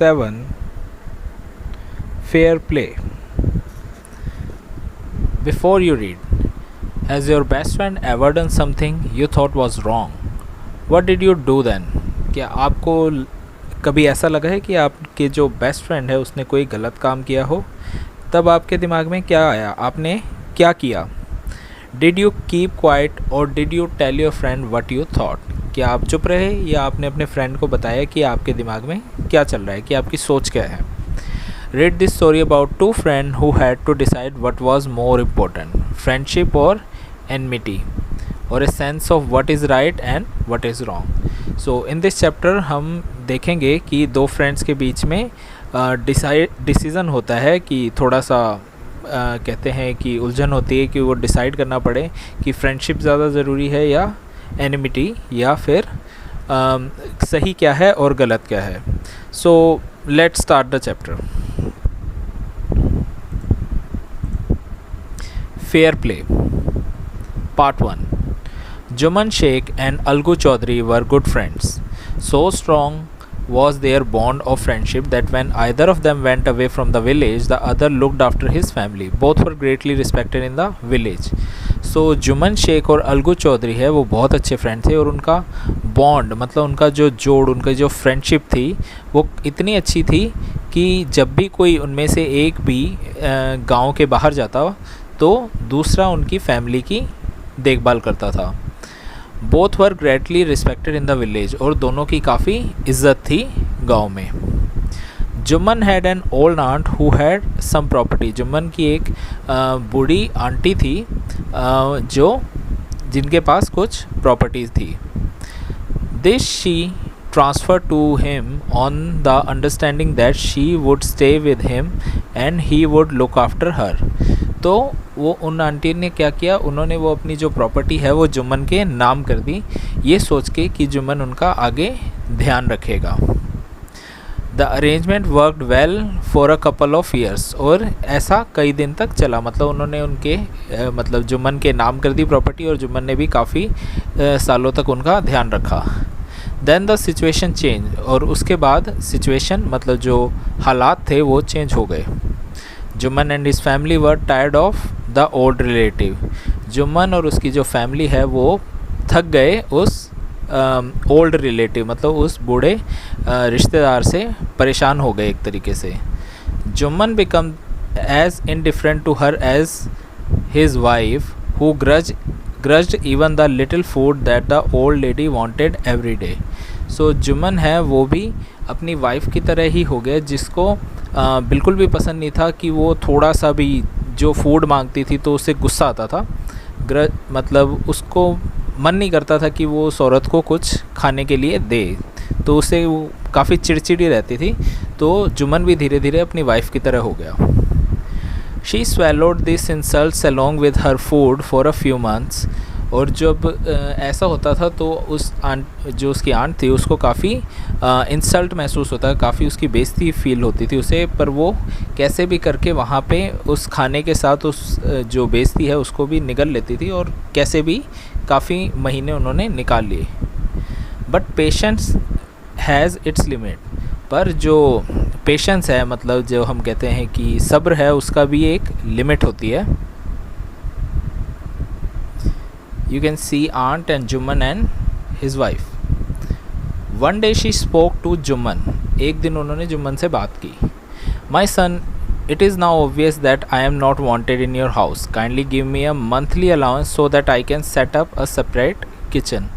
7. Fair play. Before you read, has your best friend ever done something you thought was wrong? What did you do then? क्या आपको कभी ऐसा लगा है कि आपके जो बेस्ट फ्रेंड है उसने कोई गलत काम किया हो? तब आपके दिमाग में क्या आया, आपने क्या किया? डिड यू कीप क्वाइट और did you tell your friend what you thought? क्या आप चुप रहे या आपने अपने फ्रेंड को बताया कि आपके दिमाग में क्या चल रहा है, कि आपकी सोच क्या है? Read this story about two friend who had to decide what was more important, friendship और एनमिटी, और a sense of what is right and what is wrong. So in this chapter हम देखेंगे कि दो फ्रेंड्स के बीच में decision होता है कि थोड़ा सा कहते हैं कि उलझन होती है कि वो डिसाइड करना पड़े कि फ्रेंडशिप ज़्यादा ज़रूरी है या एनिमिटी, या फिर सही क्या है और गलत क्या है। So let's start the chapter. Fair play part 1। Juman Sheikh and Algu Chaudhary were good friends. So strong was their bond of friendship that when either of them went away from the village, the other looked after his family. Both were greatly respected in the village. So Jumman Shaikh और अलगू चौधरी है वो बहुत अच्छे friend थे, और उनका bond मतलब उनका जो जोड़, उनका जो फ्रेंडशिप थी वो इतनी अच्छी थी कि जब भी कोई उनमें से एक भी गांव के बाहर जाता तो दूसरा उनकी फैमिली की देखभाल करता था। Both were greatly respected in the village, और दोनों की काफ़ी इज्जत थी गांव में। Jumman had an old aunt who had sum property. Jumman की एक बूढ़ी आंटी थी जिनके पास कुछ प्रॉपर्टीज़ थी। This she transfer to him on the understanding that she would stay with him and he would look after her. तो वो उन आंटी ने क्या किया, उन्होंने वो अपनी जो प्रॉपर्टी है वो जुम्मन के नाम कर दी, ये सोच के कि जुम्मन उनका आगे ध्यान रखेगा। The arrangement worked well for a couple of years, और ऐसा कई दिन तक चला, मतलब उन्होंने उनके मतलब जुम्मन के नाम कर दी प्रॉपर्टी, और जुम्मन ने भी काफ़ी सालों तक उनका ध्यान रखा। देन द सिचुएशन चेंज, और उसके बाद सिचुएशन मतलब जो हालात थे वो चेंज हो गए। Jumman and his family were tired of the old relative. Jumman और उसकी जो फैमिली है वो थक गए उस ओल्ड रिलेटिव मतलब उस बूढ़े रिश्तेदार से परेशान हो गए एक तरीके से। Jumman become as indifferent to her as his wife who grudged even the little food that the old lady wanted every day. सो जुम्मन है वो भी अपनी वाइफ की तरह ही हो गया, जिसको बिल्कुल भी पसंद नहीं था कि वो थोड़ा सा भी जो फूड मांगती थी तो उससे गुस्सा आता था। मतलब उसको मन नहीं करता था कि वो उस औरत को कुछ खाने के लिए दे, तो उससे वो काफ़ी चिड़चिड़ी रहती थी। तो जुम्मन भी धीरे धीरे अपनी वाइफ की तरह हो गया। She swallowed this insults along with her food for a few months. और जब ऐसा होता था तो उस जो उसकी आंट थी उसको काफ़ी इंसल्ट महसूस होता, काफ़ी उसकी बेइज्जती फील होती थी उसे, पर वो कैसे भी करके वहाँ पे उस खाने के साथ उस जो बेइज्जती है उसको भी निगल लेती थी, और कैसे भी काफ़ी महीने उन्होंने निकाल लिए। But patience has its limit, पर जो पेशेंस है मतलब जो हम कहते हैं कि सब्र है, उसका भी एक लिमिट होती है। You can see aunt and Juman and his wife. One day she spoke to Juman. एक दिन उन्होंने जुम्मन से बात की। My son, it is now obvious that I am not wanted in your house. Kindly give me a monthly allowance so that I can set up a separate kitchen.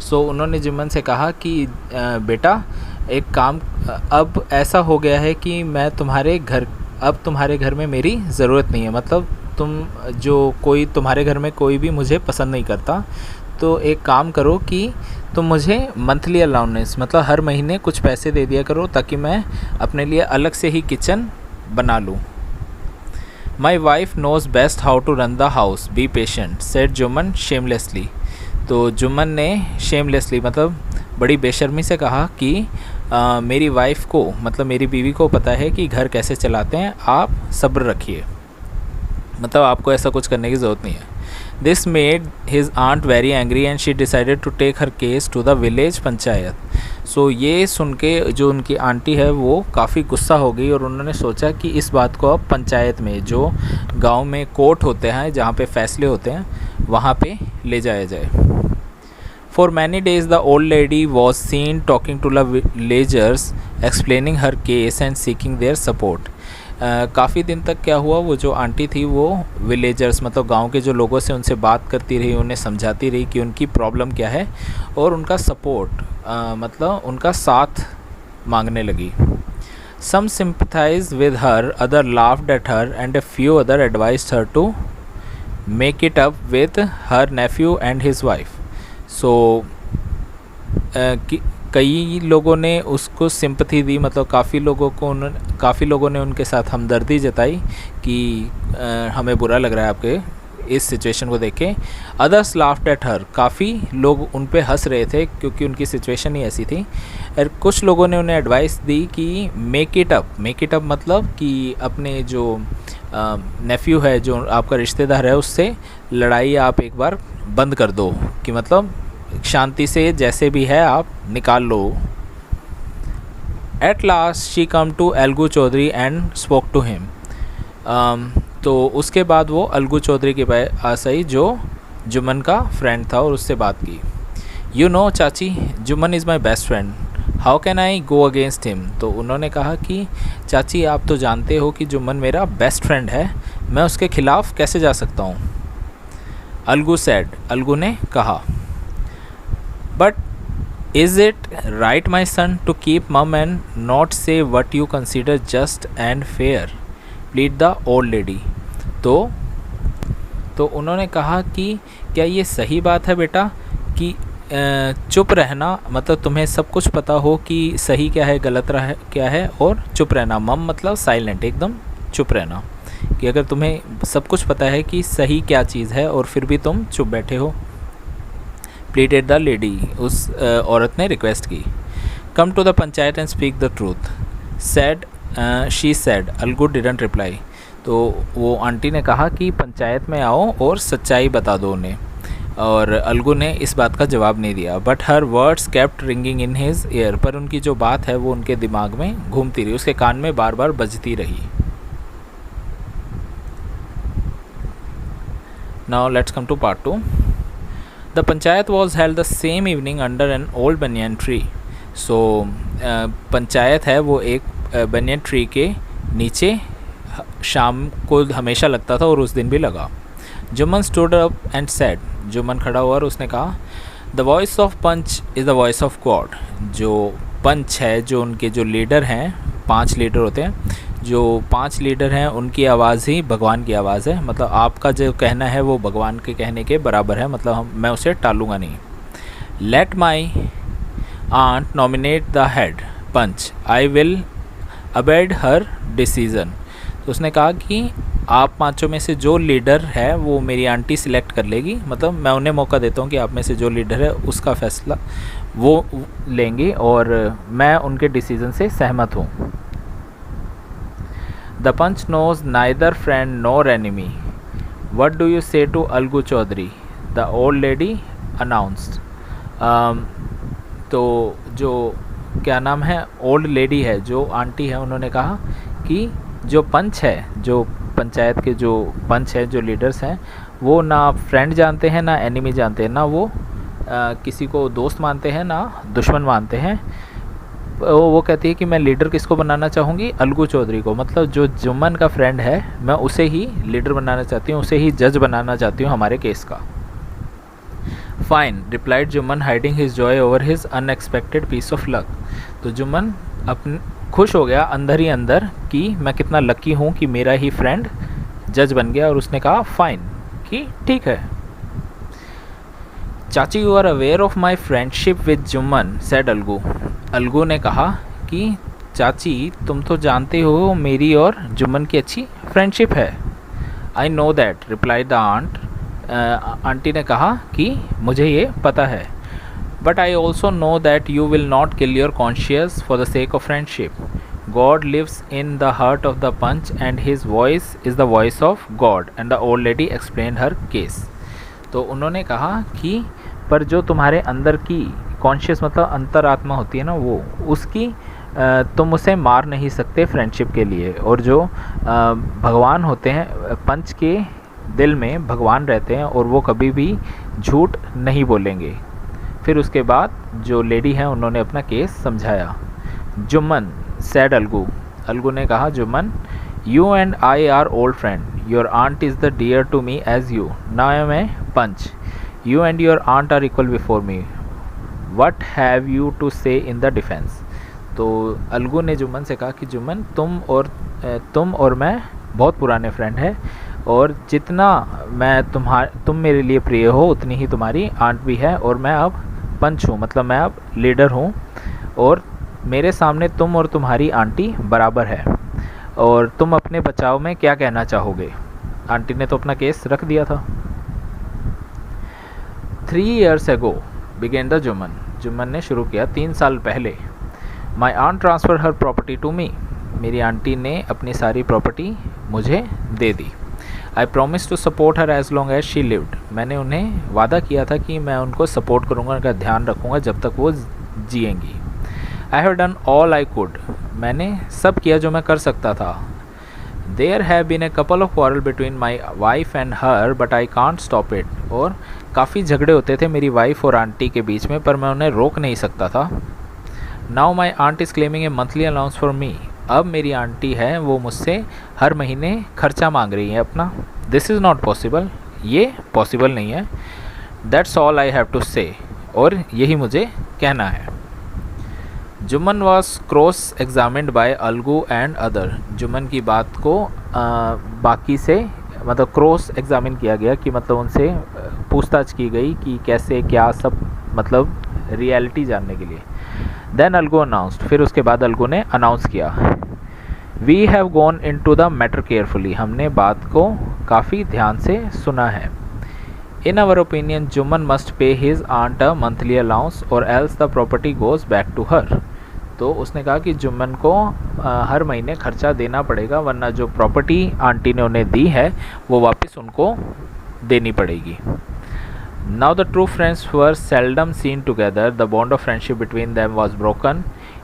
So उन्होंने जुम्मन से कहा कि बेटा एक काम, अब ऐसा हो गया है कि मैं तुम्हारे घर में मेरी ज़रूरत नहीं है, मतलब तुम्हारे घर में कोई भी मुझे पसंद नहीं करता, तो एक काम करो कि तुम मुझे मंथली अलाउंस मतलब हर महीने कुछ पैसे दे दिया करो ताकि मैं अपने लिए अलग से ही किचन बना लूँ। My wife knows best how to run the house, be patient, said Jumman shamelessly. तो जुम्मन ने शेमलेसली मतलब बड़ी बेशर्मी से कहा कि मेरी वाइफ को मतलब मेरी बीवी को पता है कि घर कैसे चलाते हैं, आप सब्र रखिए, मतलब आपको ऐसा कुछ करने की ज़रूरत नहीं है। This made his aunt very angry and she decided to take her case to the village panchayat. So ये सुन के जो उनकी आंटी है वो काफ़ी गुस्सा हो गई और उन्होंने सोचा कि इस बात को अब पंचायत में, जो गांव में कोर्ट होते हैं जहाँ पे फैसले होते हैं, वहाँ पे ले जाया जाए। For many days the old lady was seen talking to the villagers, explaining her case and seeking their support. काफ़ी दिन तक क्या हुआ, वो जो आंटी थी वो विलेजर्स मतलब गांव के जो लोगों से उनसे बात करती रही, उन्हें समझाती रही कि उनकी प्रॉब्लम क्या है और उनका सपोर्ट मतलब उनका साथ मांगने लगी। Some sympathized with her, other laughed at her and a few other advised her to make it up with her nephew and his wife. सो कई लोगों ने उसको सिंपथी दी, मतलब काफ़ी लोगों ने उनके साथ हमदर्दी जताई कि हमें बुरा लग रहा है आपके इस सिचुएशन को देख के। अदर्स लाफ्ड एट हर, काफ़ी लोग उन पे हंस रहे थे क्योंकि उनकी सिचुएशन ही ऐसी थी। और कुछ लोगों ने उन्हें एडवाइस दी कि मेक इट अप मतलब कि अपने जो नेफ्यू है, जो आपका रिश्तेदार है, उससे लड़ाई आप एक बार बंद कर दो, कि मतलब शांति से जैसे भी है आप निकाल लो। At last she come to Algu Chaudhary and spoke to him. तो उसके बाद वो अलगू चौधरी के पास आई जो जुम्मन का फ्रेंड था और उससे बात की। यू नो चाची, Jumman is my best friend, how can I go against him. तो उन्होंने कहा कि चाची आप तो जानते हो कि जुम्मन मेरा बेस्ट फ्रेंड है, मैं उसके ख़िलाफ़ कैसे जा सकता हूँ। अलगू सैड, अलगू ने कहा, but is it right my son to keep mum and not say what you consider just and fair, plead the old lady. तो उन्होंने कहा कि क्या ये सही बात है बेटा कि चुप रहना, मतलब तुम्हें सब कुछ पता हो कि सही क्या है गलत क्या है, और चुप रहना, मम मतलब साइलेंट, एकदम चुप रहना, कि अगर तुम्हें सब कुछ पता है कि सही क्या चीज़ है और फिर भी तुम चुप बैठे हो। प्लीडेड द लेडी, उस औरत ने रिक्वेस्ट की। Come to the panchayat and speak the truth, said she said, Algu didn't reply. तो वो आंटी ने कहा कि पंचायत में आओ और सच्चाई बता दो उन्हें, और अलगू ने इस बात का जवाब नहीं दिया। But her words kept ringing in his year, पर उनकी जो बात है वो उनके दिमाग में घूमती रही, उसके कान में बार बार बजती रही। Now let's come to part 2. The panchayat was held the same evening under an old banyan tree. So panchayat है वो एक banyan tree के नीचे शाम को हमेशा लगता था और उस दिन भी लगा। Jumman stood up and said, Jumman खड़ा हुआ और उसने कहा, The voice of punch is the voice of God. जो पंच है, जो उनके जो लीडर हैं, 5 लीडर होते हैं, जो 5 लीडर हैं उनकी आवाज़ ही भगवान की आवाज़ है। मतलब आपका जो कहना है वो भगवान के कहने के बराबर है, मतलब मैं उसे टालूंगा नहीं। Let my aunt nominate the head panch, I will abide her decision. तो उसने कहा कि आप 5 में से जो लीडर है वो मेरी आंटी सिलेक्ट कर लेगी, मतलब मैं उन्हें मौका देता हूँ कि आप में से जो लीडर है उसका फैसला वो लेंगे और मैं उनके डिसीज़न से सहमत हूँ। The punch knows neither friend nor enemy. What do you say to Algu Chaudhary? The old lady announced. तो जो क्या नाम है, ओल्ड लेडी है, जो आंटी है, उन्होंने कहा कि जो पंच है, जो पंचायत के जो पंच है, जो लीडर्स हैं, वो ना फ्रेंड जानते हैं ना एनिमी जानते हैं, ना वो किसी को दोस्त मानते हैं ना दुश्मन मानते हैं। वो कहती है कि मैं लीडर किसको बनाना चाहूँगी, अलगू चौधरी को, मतलब जो जुम्मन का फ्रेंड है मैं उसे ही लीडर बनाना चाहती हूँ, उसे ही जज बनाना चाहती हूँ हमारे केस का। Fine, replied Jumman hiding his joy over his unexpected piece of luck. तो जुम्मन अपन खुश हो गया अंदर ही अंदर कि मैं कितना लकी हूँ कि मेरा ही फ्रेंड जज बन गया, और उसने कहा फाइन, कि ठीक है। Chachi you are aware of my friendship with Jumman, said Algu. Algu ने कहा कि चाची तुम तो जानते हो मेरी और जुम्मन की अच्छी फ्रेंडशिप है। I know that, reply the aunt. Aunty ने कहा कि मुझे ये पता है। But I also know that you will not kill your conscious for the sake of friendship. God lives in the heart of the panch and his voice is the voice of God and the old lady explain her case. तो उन्होंने कहा कि पर जो तुम्हारे अंदर की conscious मतलब अंतरात्मा होती है ना, वो उसकी तुम उसे मार नहीं सकते फ्रेंडशिप के लिए। और जो भगवान होते हैं, पंच के दिल में भगवान रहते हैं और वो कभी भी झूठ नहीं बोलेंगे। फिर उसके बाद जो लेडी हैं उन्होंने अपना केस समझाया। जुम्मन सैड अलगू, अलगू ने कहा Jumman, you and I are old friend, your aunt is the dear to me as you, now I am a panch, you and your aunt are equal before me, what have you to say in the defence. तो अलगू ने जुम्मन से कहा कि जुम्मन तुम और मैं बहुत पुराने फ्रेंड हैं, और जितना तुम मेरे लिए प्रिय हो उतनी ही तुम्हारी आंट भी है, और मैं अब पंच हूँ, मतलब मैं अब लीडर हूँ, और मेरे सामने तुम और तुम्हारी आंटी बराबर है, और तुम अपने बचाव में क्या कहना चाहोगे। आंटी ने तो अपना केस रख दिया था। 3 years ago began the Jumman, Jumman ने शुरू किया 3 साल पहले। My aunt transfer her property to me, मेरी आंटी ने अपनी सारी प्रॉपर्टी मुझे दे दी। I promise to support her as long as she lived, मैंने उन्हें वादा किया था कि मैं उनको सपोर्ट करूँगा, उनका ध्यान रखूँगा जब तक वो जिएंगी। I have done all I could, मैंने सब किया जो मैं कर सकता था। There have been a couple of quarrel between my wife and her but I can't stop it, और काफ़ी झगड़े होते थे मेरी वाइफ और आंटी के बीच में, पर मैं उन्हें रोक नहीं सकता था। Now my aunt is claiming a monthly allowance for me, अब मेरी आंटी है वो मुझसे हर महीने खर्चा मांग रही है अपना। दिस इज़ नॉट पॉसिबल, ये पॉसिबल नहीं है। That's all I have to say, और यही मुझे कहना है। Jumman was cross examined by Algu and other, Jumman की बात को बाकी से मतलब क्रॉस एग्जामिन किया गया, कि मतलब उनसे पूछताछ की गई कि कैसे क्या सब, मतलब रियलिटी जानने के लिए। देन अलगू अनाउंस्ड, फिर उसके बाद अलगू ने अनाउंस किया, we have gone into the matter carefully, हमने बात को काफ़ी ध्यान से सुना है। In our opinion Jumman must pay his aunt a monthly allowance or else the property goes back to her, तो उसने कहा कि जुम्मन को हर महीने खर्चा देना पड़ेगा, वरना जो प्रॉपर्टी आंटी ने उन्हें दी है वो वापस उनको देनी पड़ेगी। Now the true friends were seldom seen together, the bond of friendship between them was broken.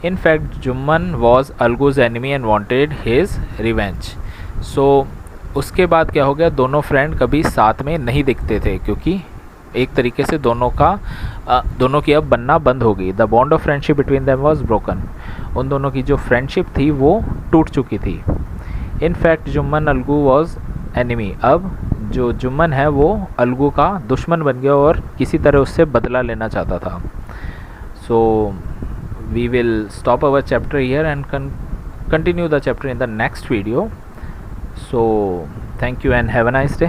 In fact, Jumman was Algu's enemy and wanted his revenge. So उसके बाद क्या हो गया, दोनों फ्रेंड कभी साथ में नहीं दिखते थे, क्योंकि एक तरीके से दोनों की अब बनना बंद हो गई। The bond of friendship between them was broken, उन दोनों की जो फ्रेंडशिप थी वो टूट चुकी थी। In fact Jumman Algu was enemy, अब जो जुम्मन है वो अलगू का दुश्मन बन गया और किसी तरह उससे बदला लेना चाहता था। So we will stop our chapter here and continue the chapter in the next video. So thank you and have a nice day.